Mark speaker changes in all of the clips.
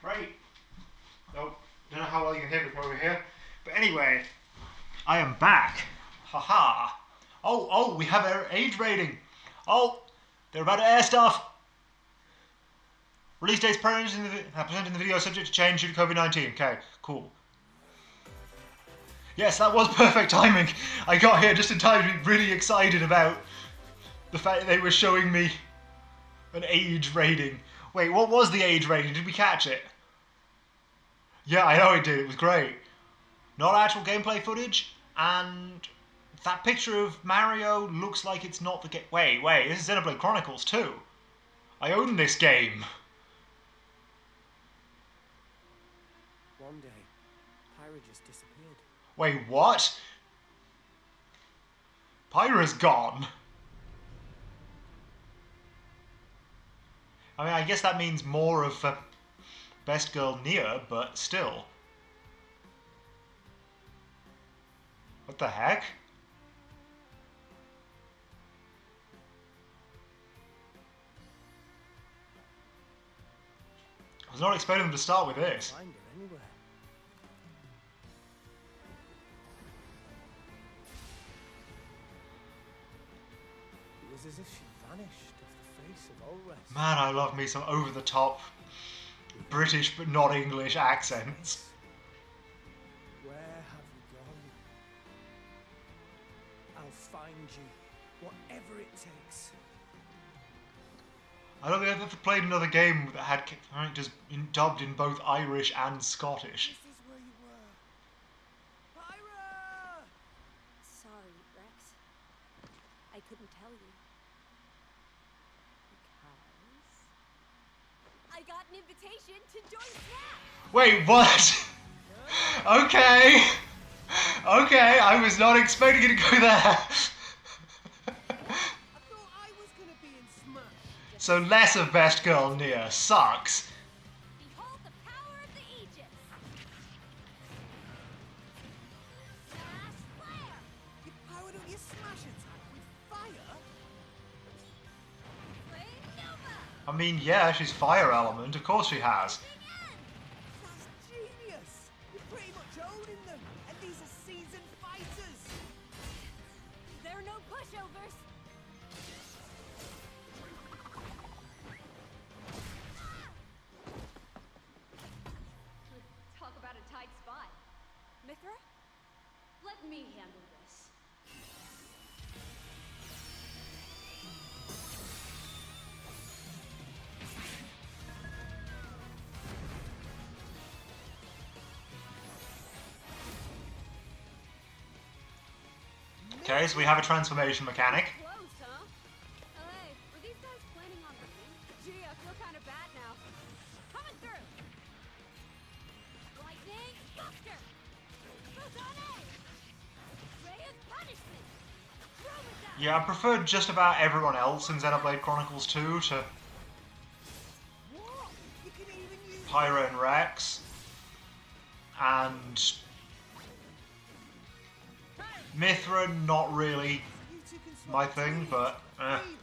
Speaker 1: Right. Nope. Don't know how well you can hear me from over here. But anyway, I am back. Haha. Oh, we have our age rating. Oh, they're about to air stuff. Release dates presented in the video subject to change due to COVID-19. Okay, cool. Yes, that was perfect timing. I got here just in time to be really excited about the fact that they were showing me an age rating. Wait, what was the age rating? Did we catch it? Yeah, I know it did. It was great. Not actual gameplay footage, and that picture of Mario looks like it's not the game. Wait, this is Xenoblade Chronicles 2. I own this game.
Speaker 2: One day, Pyra just disappeared.
Speaker 1: Wait, what? Pyra's gone. I mean, I guess that means more of Best Girl Nia, but still. What the heck? I was not expecting them to start with this.
Speaker 2: Find her anywhere. It was as if she vanished off the face of Ulrest.
Speaker 1: Man, I love me some over-the-top British but not English accents.
Speaker 2: Where have you gone? I'll find you, whatever it takes.
Speaker 1: I don't think I've ever played another game that had characters dubbed in both Irish and Scottish.
Speaker 2: This is where you were. Pyra!
Speaker 3: Sorry, Rex. I couldn't tell you. Because I got an invitation to join Snap!
Speaker 1: Wait, what? Okay. Okay, I was not expecting it to go there.
Speaker 2: I thought I was gonna be in Smash.
Speaker 1: So less of Best Girl Nia sucks.
Speaker 3: Behold the power of the Aegis! Smash Flare!
Speaker 2: You powered up your Smash attack with fire?
Speaker 3: Flame Nova!
Speaker 1: I mean, yeah, she's Fire Element, of course she has.
Speaker 3: Big N!
Speaker 2: That's genius! You're pretty much owning them, and these are seasoned fighters!
Speaker 3: There are no pushovers! Talk about a tight spot. Mithra? Let me handle this.
Speaker 1: Okay, so we have a transformation mechanic.
Speaker 3: Close, huh? Hey, were these guys planning on winning? Gee, I feel kind of bad now. Coming through! Lightning Buster! Photone! Ray of Punishment! Throw it down!
Speaker 1: Yeah, I preferred just about everyone else in Xenoblade Chronicles 2 to
Speaker 2: What? You can even use
Speaker 1: Pyra and Rex. And Mithra, not really
Speaker 2: you two can swap
Speaker 1: my thing, but
Speaker 2: freely.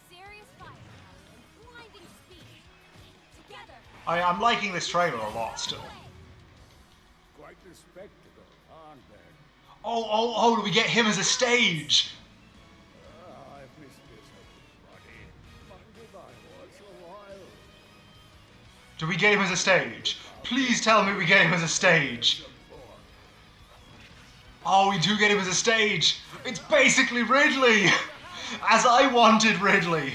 Speaker 3: Serious firepower and blinding speed. Together!
Speaker 1: I'm liking this trailer a lot still.
Speaker 4: Quite the spectacle, aren't they?
Speaker 1: Oh, do we get him as a stage?
Speaker 4: I've missed this, everybody. Wondered I was a while.
Speaker 1: Do we get him as a stage? Please tell me we get him as a stage. Oh, we do get him as a stage. It's basically Ridley. As I wanted Ridley.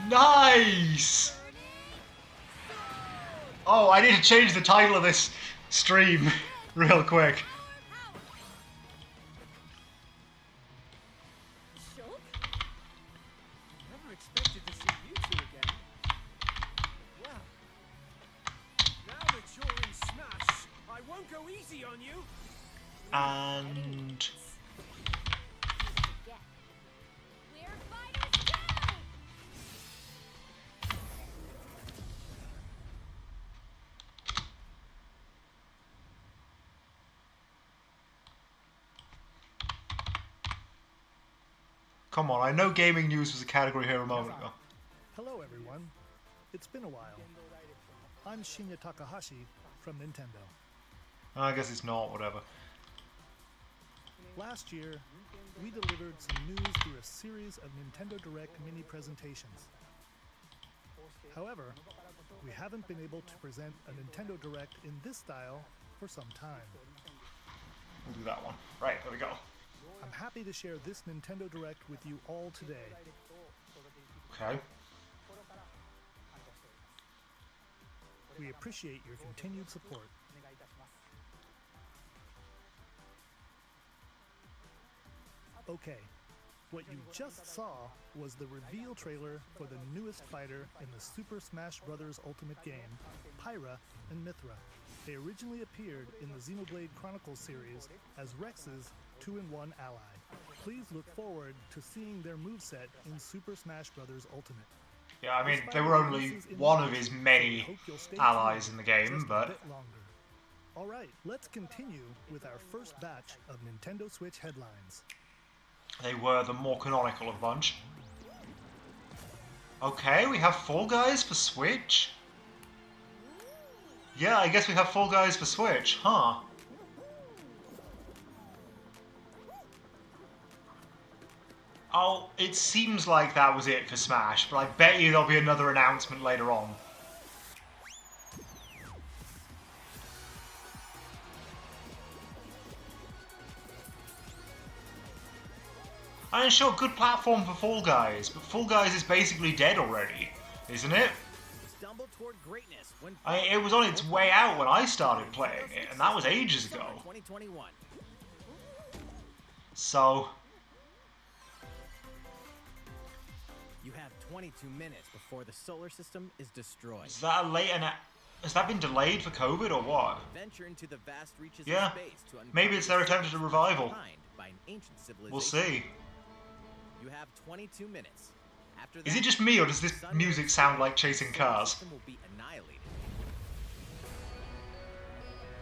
Speaker 1: Nice. Oh, I need to change the title of this stream real quick.
Speaker 3: Schultz?
Speaker 2: Never expected to see you two again. Well, now that you're in Smash, I won't go easy on you.
Speaker 1: And
Speaker 3: Forget. We're fighters too!
Speaker 1: come on, I know gaming news was a category here a moment ago.
Speaker 5: Hello, everyone. It's been a while. I'm Shinya Takahashi from Nintendo.
Speaker 1: I guess it's not, whatever.
Speaker 5: Last year, we delivered some news through a series of Nintendo Direct mini presentations. However, we haven't been able to present a Nintendo Direct in this style for some time.
Speaker 1: We'll do that one. Right, there we go.
Speaker 5: I'm happy to share this Nintendo Direct with you all today.
Speaker 1: Okay.
Speaker 5: We appreciate your continued support. Okay, what you just saw was the reveal trailer for the newest fighter in the Super Smash Bros. Ultimate game, Pyra and Mythra. They originally appeared in the Xenoblade Chronicles series as Rex's 2-in-1 ally. Please look forward to seeing their moveset in Super Smash Bros. Ultimate.
Speaker 1: Yeah, I mean, they were only one of his many allies in the game, but...
Speaker 5: Alright, let's continue with our first batch of Nintendo Switch headlines.
Speaker 1: They were the more canonical of bunch. Okay, we have Fall Guys for Switch? Yeah, I guess we have Fall Guys for Switch, huh? Oh, it seems like that was it for Smash, but I bet you there'll be another announcement later on. I'm sure, good platform for Fall Guys, but Fall Guys is basically dead already, isn't it?
Speaker 2: Stumble toward greatness when
Speaker 1: It was on its way out when I started playing it, and that was ages ago.
Speaker 2: 2021.
Speaker 1: So,
Speaker 2: You have 22 minutes before the solar system is destroyed.
Speaker 1: is that a late has that been delayed for COVID or what?
Speaker 2: Venture into the vast reaches
Speaker 1: Yeah,
Speaker 2: of space to uncover
Speaker 1: maybe it's their attempt at a revival.
Speaker 2: behind by an ancient civilization.
Speaker 1: We'll see.
Speaker 2: You have 22 minutes. After
Speaker 1: Is
Speaker 2: that,
Speaker 1: it just me, or does this
Speaker 2: sun
Speaker 1: music
Speaker 2: and
Speaker 1: sound like chasing
Speaker 2: the solar
Speaker 1: cars?
Speaker 2: system will be annihilated.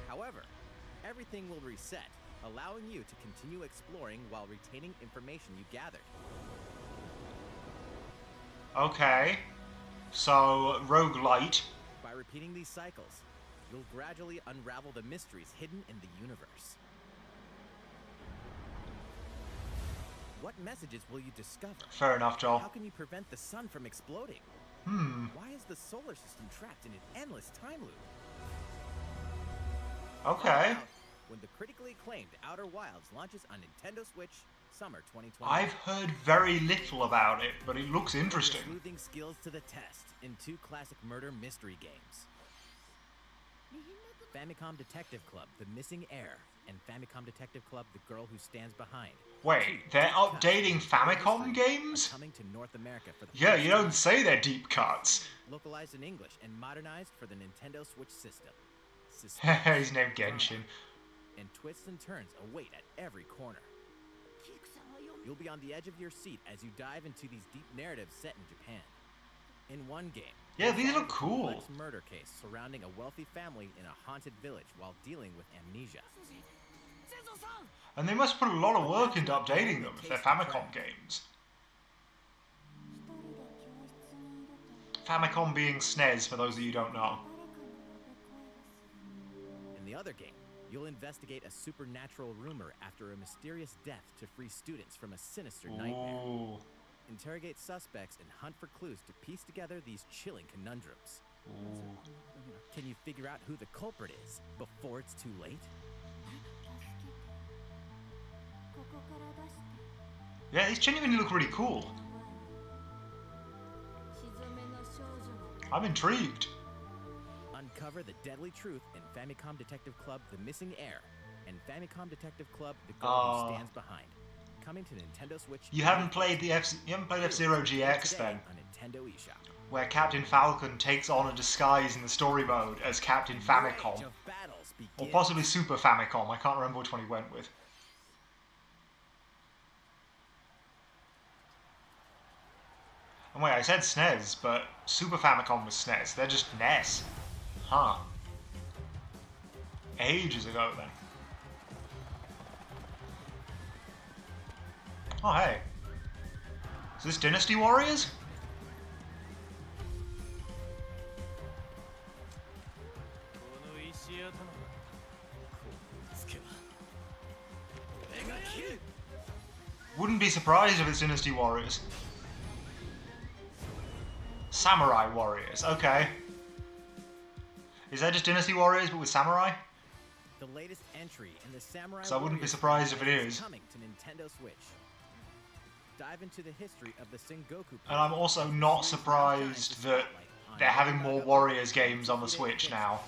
Speaker 2: However, everything will reset, allowing you to continue exploring while retaining information you gathered.
Speaker 1: Okay. So, roguelite.
Speaker 2: By repeating these cycles, you'll gradually unravel the mysteries hidden in the universe. What messages will you discover?
Speaker 1: Fair enough,
Speaker 2: How
Speaker 1: Joel.
Speaker 2: can you prevent the sun from exploding? Why is the solar system trapped in an endless time loop?
Speaker 1: Okay.
Speaker 2: When the critically acclaimed Outer Wilds launches on Nintendo Switch summer 2020.
Speaker 1: I've heard very little about it, but it looks
Speaker 2: Put your
Speaker 1: interesting.
Speaker 2: sleuthing skills to the test in 2 classic murder mystery games. Famicom Detective Club: The Missing Heir, and Famicom Detective Club: The Girl Who Stands Behind.
Speaker 1: Wait, they're updating Famicom games?
Speaker 2: Coming to North America for the
Speaker 1: Yeah,
Speaker 2: first
Speaker 1: you don't
Speaker 2: time.
Speaker 1: say they're deep cuts.
Speaker 2: Localized in English and modernized for the Nintendo Switch system.
Speaker 1: He's named Genshin.
Speaker 2: And twists and turns await at every corner. You'll be on the edge of your seat as you dive into these deep narratives set in Japan. In one game,
Speaker 1: Yeah, these
Speaker 2: you'll
Speaker 1: look
Speaker 2: solve a
Speaker 1: cool.
Speaker 2: complex murder case surrounding a wealthy family in a haunted village while dealing with amnesia.
Speaker 1: And they must put a lot of work into updating them if they're Famicom games. Famicom being SNES, for those of you who don't know.
Speaker 2: In the other game, you'll investigate a supernatural rumor after a mysterious death to free students from a sinister nightmare.
Speaker 1: Ooh.
Speaker 2: Interrogate suspects and hunt for clues to piece together these chilling conundrums.
Speaker 1: Ooh.
Speaker 2: Can you figure out who the culprit is before it's too late?
Speaker 1: Yeah, these genuinely look really cool. I'm intrigued.
Speaker 2: Uncover the deadly truth in Famicom Detective Club: The Missing Heir and Famicom Detective Club: The Girl Who Stands Behind. Coming to Nintendo Switch.
Speaker 1: You haven't played F-Zero GX then,
Speaker 2: On Nintendo eShop.
Speaker 1: where Captain Falcon takes on a disguise in the story mode as Captain Famicom,
Speaker 2: Rage of battles
Speaker 1: or
Speaker 2: begins.
Speaker 1: possibly Super Famicom. I can't remember which one he went with. And wait, I said SNES, but Super Famicom was SNES. They're just NES. Huh. Ages ago then. Oh hey. Is this Dynasty Warriors? Wouldn't be surprised if it's Dynasty Warriors. Samurai Warriors, okay. Is that just Dynasty Warriors but with samurai?
Speaker 6: The latest entry in the Samurai
Speaker 1: So I wouldn't be
Speaker 6: Warriors
Speaker 1: surprised if it
Speaker 6: franchise
Speaker 1: is.
Speaker 6: coming to Nintendo Switch. Dive into the history of the Sengoku.
Speaker 1: And I'm also not surprised that they're having more Warriors games on the Switch now.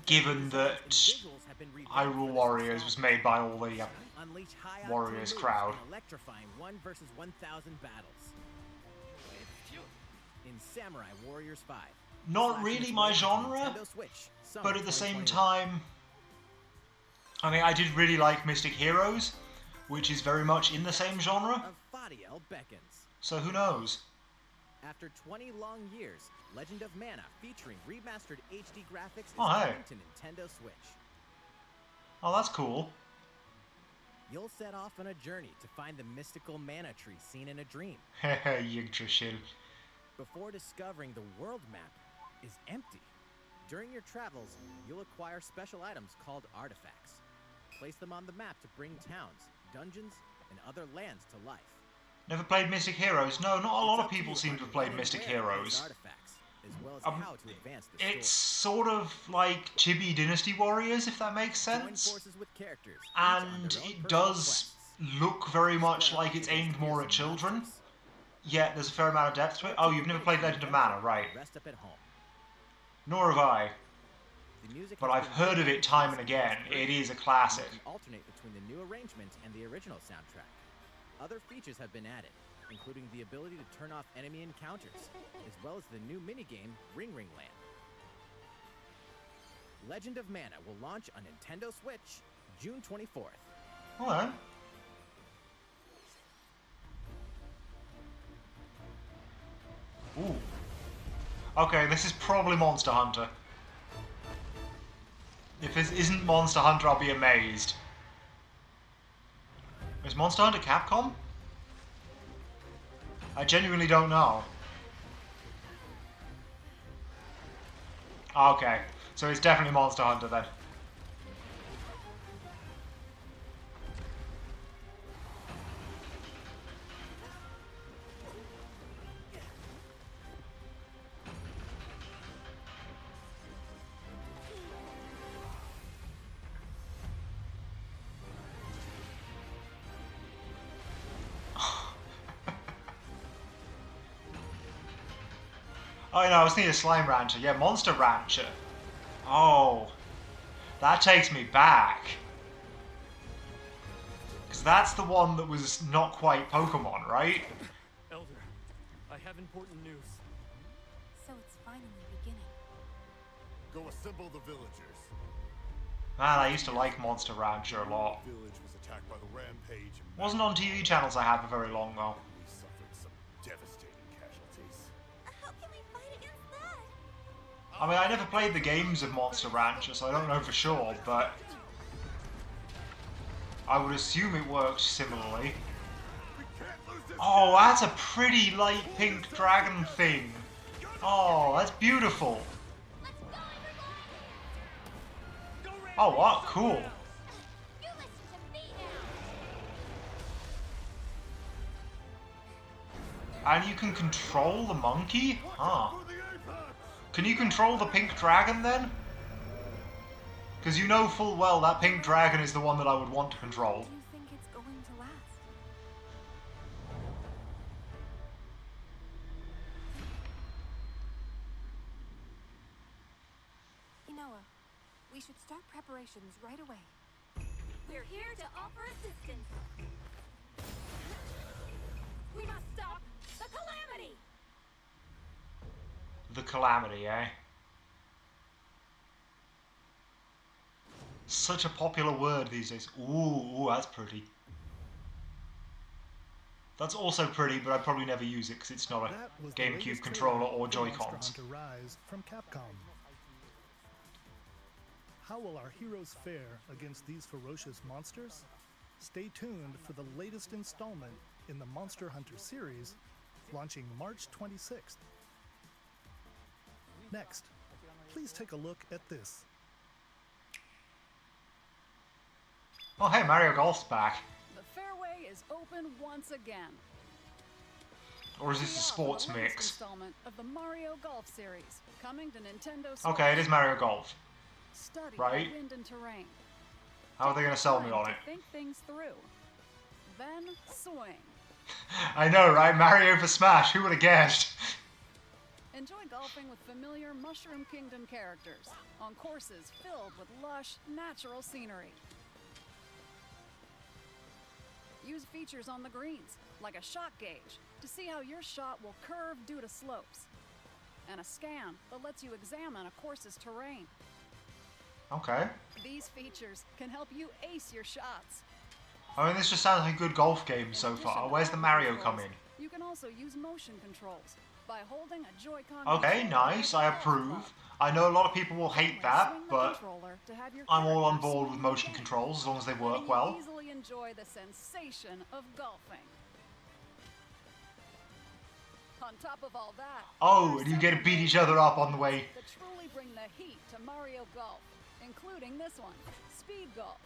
Speaker 1: Given that Hyrule Warriors was made by all the Warriors crowd.
Speaker 6: Electrifying 1 versus 1,000 battles. In Samurai Warriors 5.
Speaker 1: Not really my genre, but at the same time, I mean, I did really like Mystic Heroes, which is very much in the same genre,
Speaker 6: Fadiel beckons.
Speaker 1: so who knows?
Speaker 6: After 20 long years, Legend of Mana featuring remastered HD graphics is
Speaker 1: Oh, hey.
Speaker 6: coming to Nintendo Switch.
Speaker 1: Oh, that's cool.
Speaker 6: You'll set off on a journey to find the mystical mana tree seen in a dream.
Speaker 1: Hehe, Yggdrasil.
Speaker 6: Before discovering the world map is empty. During your travels, you'll acquire special items called artifacts. Place them on the map to bring towns, dungeons, and other lands to life.
Speaker 1: Never played Mystic Heroes? No, not a lot of
Speaker 6: It's up
Speaker 1: people
Speaker 6: you
Speaker 1: seem
Speaker 6: on
Speaker 1: to have
Speaker 6: when
Speaker 1: played
Speaker 6: and
Speaker 1: Mystic
Speaker 6: where to get these
Speaker 1: Heroes.
Speaker 6: artifacts, as well as how to advance the
Speaker 1: It's
Speaker 6: story.
Speaker 1: sort of like Chibi Dynasty Warriors, if that makes
Speaker 6: Join
Speaker 1: sense.
Speaker 6: forces with characters, each on
Speaker 1: And
Speaker 6: their own
Speaker 1: it
Speaker 6: personal
Speaker 1: does
Speaker 6: quests.
Speaker 1: look very much like it's aimed more at children. Yet there's a fair amount of depth to it. Oh, you've never played Legend of Mana, right?
Speaker 6: Rest up at home.
Speaker 1: Nor have I.
Speaker 6: The music
Speaker 1: But
Speaker 6: has
Speaker 1: I've
Speaker 6: been
Speaker 1: heard of it time and again. It is a classic.
Speaker 6: You can alternate between the new arrangement and the original soundtrack. Other features have been added, including the ability to turn off enemy encounters, as well as the new minigame Ring Ring Land. Legend of Mana will launch on Nintendo Switch June 24th.
Speaker 1: Alright. Ooh. Okay, this is probably Monster Hunter. If this isn't Monster Hunter, I'll be amazed. Is Monster Hunter Capcom? I genuinely don't know. Okay, so it's definitely Monster Hunter then. Oh, no, I was thinking of Slime Rancher. Yeah, Monster Rancher. Oh, that takes me back. Because that's the one that was not quite Pokemon, right?
Speaker 2: Elder, I have important news.
Speaker 3: So it's finally beginning.
Speaker 4: Go assemble the villagers.
Speaker 1: Man, I used to like Monster Rancher a lot.
Speaker 4: The village was attacked by the rampage. And
Speaker 1: Wasn't on TV channels I had for very long though.
Speaker 4: we suffered some devastating casualties.
Speaker 3: How can we fight against that?
Speaker 1: I mean, I never played the games of Monster Rancher, so I don't know for sure, but I would assume it worked similarly.
Speaker 4: We can't lose this.
Speaker 1: Oh, that's a pretty light pink dragon thing. Oh, that's beautiful.
Speaker 3: Let's go, everybody!
Speaker 1: Oh, what? Cool.
Speaker 3: You listen to me now!
Speaker 1: And you can control the monkey? Huh.
Speaker 4: For the apex!
Speaker 1: Can you control the pink dragon then? Because you know full well that pink dragon is the one that I would want to control.
Speaker 3: Do you think it's going to last? Inoa, we should start preparations right away. We're here to offer assistance. We must stop the calamity!
Speaker 1: The Calamity, eh? Such a popular word these days. Ooh, that's pretty. That's also pretty, but I'd probably never use it because it's not a
Speaker 5: That was the
Speaker 1: GameCube
Speaker 5: latest
Speaker 1: controller
Speaker 5: trailer
Speaker 1: or
Speaker 5: for
Speaker 1: Joy-Cons.
Speaker 5: Monster Hunter Rise from Capcom. How will our heroes fare against these ferocious monsters? Stay tuned for the latest installment in the Monster Hunter series, launching March 26th. Next, please take a look at this.
Speaker 1: Oh, hey, Mario Golf's back.
Speaker 7: The fairway is open once again.
Speaker 1: Or is this a
Speaker 7: Now,
Speaker 1: sports
Speaker 7: the latest
Speaker 1: mix?
Speaker 7: installment of the Mario Golf series, coming to Nintendo Switch.
Speaker 1: Okay, it is Mario Golf.
Speaker 7: Study
Speaker 1: right.
Speaker 7: the wind and terrain.
Speaker 1: How are they going to sell me
Speaker 7: Time
Speaker 1: on
Speaker 7: to
Speaker 1: it?
Speaker 7: Think things through. Then swing.
Speaker 1: I know, right? Mario for Smash. Who would have guessed?
Speaker 7: Enjoy golfing with familiar Mushroom Kingdom characters on courses filled with lush, natural scenery. Use features on the greens, like a shot gauge, to see how your shot will curve due to slopes. And a scan that lets you examine a course's terrain.
Speaker 1: Okay.
Speaker 7: These features can help you ace your shots.
Speaker 1: I mean, this just sounds like a good golf game so
Speaker 7: In addition
Speaker 1: far.
Speaker 7: to
Speaker 1: Where's the
Speaker 7: button
Speaker 1: Mario
Speaker 7: controls,
Speaker 1: come in?
Speaker 7: You can also use motion controls by holding a Joy-Con.
Speaker 1: Okay,
Speaker 7: controller
Speaker 1: nice.
Speaker 7: like
Speaker 1: I
Speaker 7: a golf club.
Speaker 1: approve. I know a lot of people will hate that,
Speaker 7: Swing the
Speaker 1: but
Speaker 7: controller to have your
Speaker 1: I'm all on
Speaker 7: character
Speaker 1: board
Speaker 7: swing
Speaker 1: with
Speaker 7: the
Speaker 1: motion
Speaker 7: game,
Speaker 1: controls as long as they
Speaker 7: letting
Speaker 1: work
Speaker 7: you
Speaker 1: well.
Speaker 7: easily enjoy the sensation of golfing. On top of all that,
Speaker 1: Oh,
Speaker 7: there are
Speaker 1: and you get to
Speaker 7: several
Speaker 1: beat each
Speaker 7: modes
Speaker 1: other up on the way.
Speaker 7: that truly bring the heat to Mario Golf, including this one, Speed Golf.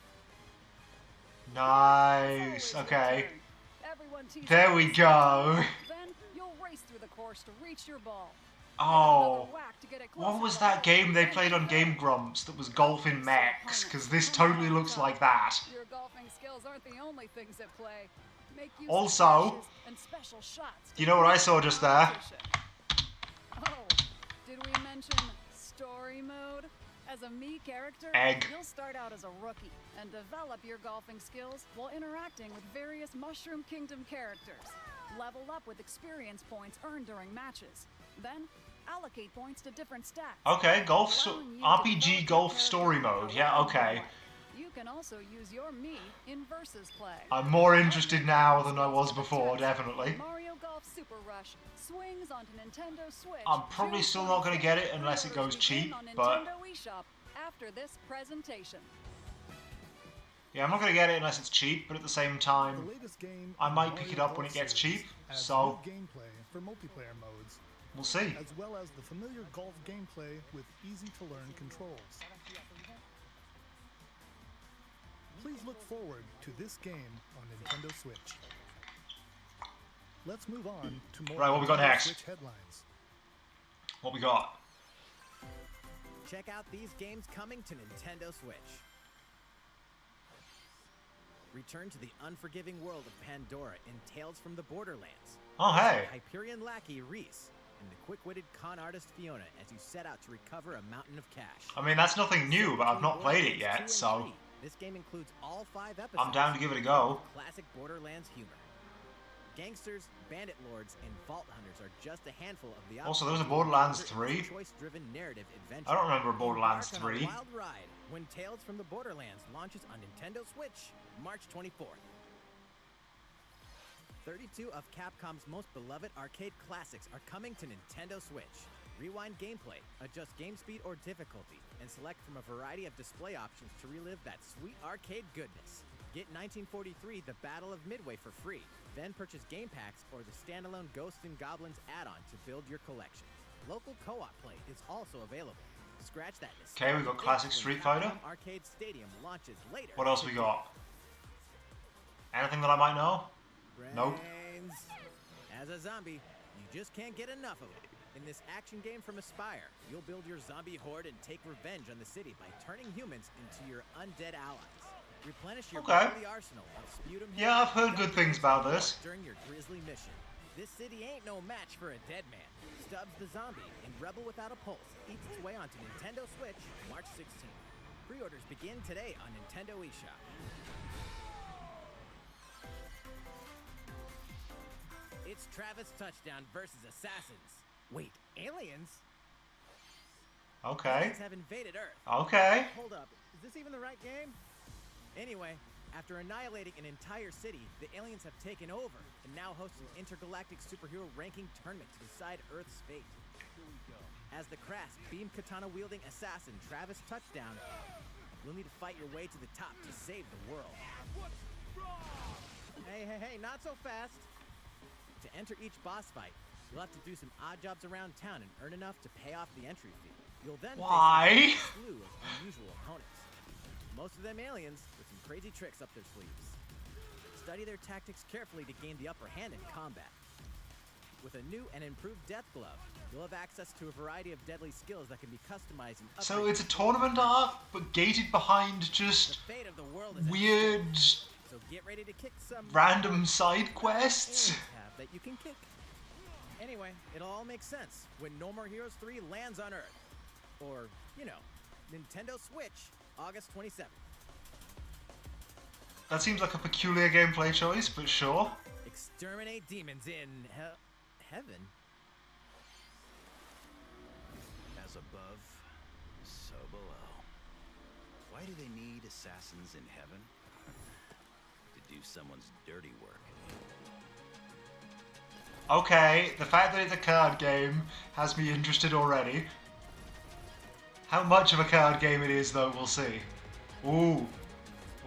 Speaker 1: Nice.
Speaker 7: It's always your
Speaker 1: Okay.
Speaker 7: turn. Everyone teases
Speaker 1: There we
Speaker 7: you.
Speaker 1: go.
Speaker 7: Then you'll race through the course to reach your ball.
Speaker 1: Oh.
Speaker 7: Another whack to get it
Speaker 1: What
Speaker 7: closer
Speaker 1: was
Speaker 7: to
Speaker 1: that
Speaker 7: home.
Speaker 1: game they
Speaker 7: Then
Speaker 1: played on
Speaker 7: you
Speaker 1: Game
Speaker 7: go.
Speaker 1: Grumps that was Golf in Mechs? Because this totally looks like that.
Speaker 7: Your golfing skills aren't the only things at play. Make use
Speaker 1: Also,
Speaker 7: of dashes and special shots. to
Speaker 1: You know what I
Speaker 7: beat
Speaker 1: saw just there?
Speaker 7: competition. Oh, did we mention story mode? As a Mii character,
Speaker 1: Egg.
Speaker 7: you'll start out as a rookie and develop your golfing skills while interacting with various Mushroom Kingdom characters. Level up with experience points earned during matches. Then allocate points to different stats.
Speaker 1: Okay,
Speaker 7: allowing you to
Speaker 1: RPG
Speaker 7: develop your
Speaker 1: golf
Speaker 7: character
Speaker 1: story mode. Yeah,
Speaker 7: however you
Speaker 1: okay.
Speaker 7: want. You can also use your Mii in versus play.
Speaker 1: I'm more interested now than I was before, definitely.
Speaker 7: Mario Golf Super Rush swings onto Nintendo Switch.
Speaker 1: I'm probably
Speaker 7: June
Speaker 1: still not going to get it
Speaker 7: 25th.
Speaker 1: unless it goes
Speaker 7: Pre-orders begin
Speaker 1: cheap,
Speaker 7: on
Speaker 1: but
Speaker 7: Nintendo eShop after this presentation.
Speaker 1: yeah, I'm not going to get it unless it's cheap, but at the same
Speaker 5: The
Speaker 1: time,
Speaker 5: latest game
Speaker 1: I
Speaker 5: in
Speaker 1: might
Speaker 5: Mario
Speaker 1: pick it up when
Speaker 5: Golf
Speaker 1: it gets
Speaker 5: series
Speaker 1: cheap,
Speaker 5: adds
Speaker 1: so-
Speaker 5: new gameplay for multiplayer modes,
Speaker 1: we'll see.
Speaker 5: as well as the familiar golf gameplay with easy-to-learn controls. Please look forward to this game on Nintendo Switch. Let's move on to more
Speaker 1: Right, what we got
Speaker 5: Nintendo
Speaker 1: next?
Speaker 5: Switch headlines.
Speaker 1: What we got?
Speaker 6: Check out these games coming to Nintendo Switch. Return to the unforgiving world of Pandora in Tales from the Borderlands.
Speaker 1: Oh, hey.
Speaker 6: Hyperion lackey Reese and the quick-witted con artist Fiona as you set out to recover a mountain of cash.
Speaker 1: I mean, that's nothing new, but I've
Speaker 6: Between
Speaker 1: not played it
Speaker 6: Borderlands 2
Speaker 1: yet,
Speaker 6: and
Speaker 1: so
Speaker 6: 3, this game includes all 5 episodes.
Speaker 1: I'm down to give it a go.
Speaker 6: Classic Borderlands humor. Gangsters, bandit lords, and vault hunters are just a handful of the
Speaker 1: Also, there was a
Speaker 6: options
Speaker 1: Borderlands
Speaker 6: to encounter in
Speaker 1: 3.
Speaker 6: this choice-driven narrative adventure.
Speaker 1: I don't remember Borderlands
Speaker 6: Embark on a
Speaker 1: 3.
Speaker 6: wild ride when Tales from the Borderlands launches on Nintendo Switch, March 24th. 32 of Capcom's most beloved arcade classics are coming to Nintendo Switch. Rewind gameplay, adjust game speed or difficulty, and select from a variety of display options to relive that sweet arcade goodness. Get 1943 The Battle of Midway for free, then purchase game packs or the standalone Ghosts and Goblins add-on to build your collection. Local co-op play is also available. Scratch that.
Speaker 1: Okay, we got classic Street Fighter.
Speaker 6: Arcade Stadium launches later.
Speaker 1: What else we got? Anything that I might know? Nope.
Speaker 6: Brains. As a zombie, you just can't get enough of it. In this action game from Aspire, you'll build your zombie horde and take revenge on the city by turning humans into your undead allies. Replenish your
Speaker 1: Okay.
Speaker 6: bodily arsenal of sputum.
Speaker 1: Yeah, I've heard good things about this.
Speaker 6: During your grisly mission. This city ain't no match for a dead man. Stubbs the zombie and Rebel Without a Pulse eats its way onto Nintendo Switch March 16th. Pre-orders begin today on Nintendo eShop. It's Travis Touchdown versus Assassins. Wait, aliens?
Speaker 1: Okay.
Speaker 6: Aliens have invaded Earth.
Speaker 1: Okay.
Speaker 6: Hold up, is this even the right game? Anyway, after annihilating an entire city, the aliens have taken over and now host an intergalactic superhero ranking tournament to decide Earth's fate. As the crass beam katana-wielding assassin Travis Touchdown, you'll need to fight your way to the top to save the world. Hey, not so fast! To enter each boss fight, you'll have to do some odd jobs around town and earn enough to pay off the entry fee. You'll then
Speaker 1: Why?
Speaker 6: face a slew of unusual opponents. Most of them aliens with some crazy tricks up their sleeves. Study their tactics carefully to gain the upper hand in combat. With a new and improved Death Glove, you'll have access to a variety of deadly skills that can be customized and upgraded.
Speaker 1: So it's a tournament arc, but gated behind
Speaker 6: The
Speaker 1: just
Speaker 6: fate of the world is at
Speaker 1: weird,
Speaker 6: stake, so get ready to kick some
Speaker 1: random side quests.
Speaker 6: aliens have that you can kick. Anyway, it'll all make sense when No More Heroes 3 lands on Earth. Or, you know, Nintendo Switch, August 27th.
Speaker 1: That seems like a peculiar gameplay choice, but sure.
Speaker 6: Exterminate demons in heaven.
Speaker 8: As above, so below. Why do they need assassins in heaven? To do someone's dirty work.
Speaker 1: Okay, the fact that it's a card game has me interested already. How much of a card game it is, though, we'll see. Ooh.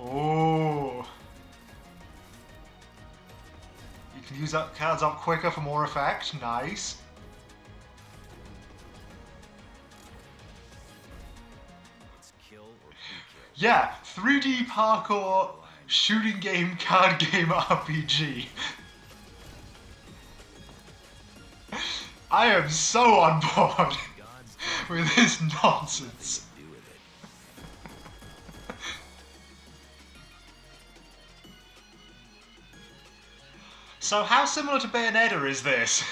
Speaker 1: Ooh. You can use up cards up quicker for more effect. Nice.
Speaker 8: It's kill or be killed.
Speaker 1: Yeah, 3D parkour shooting game card game RPG. I am so on board
Speaker 8: God's
Speaker 1: with this nonsense.
Speaker 8: do with it.
Speaker 1: So how similar to Bayonetta is this?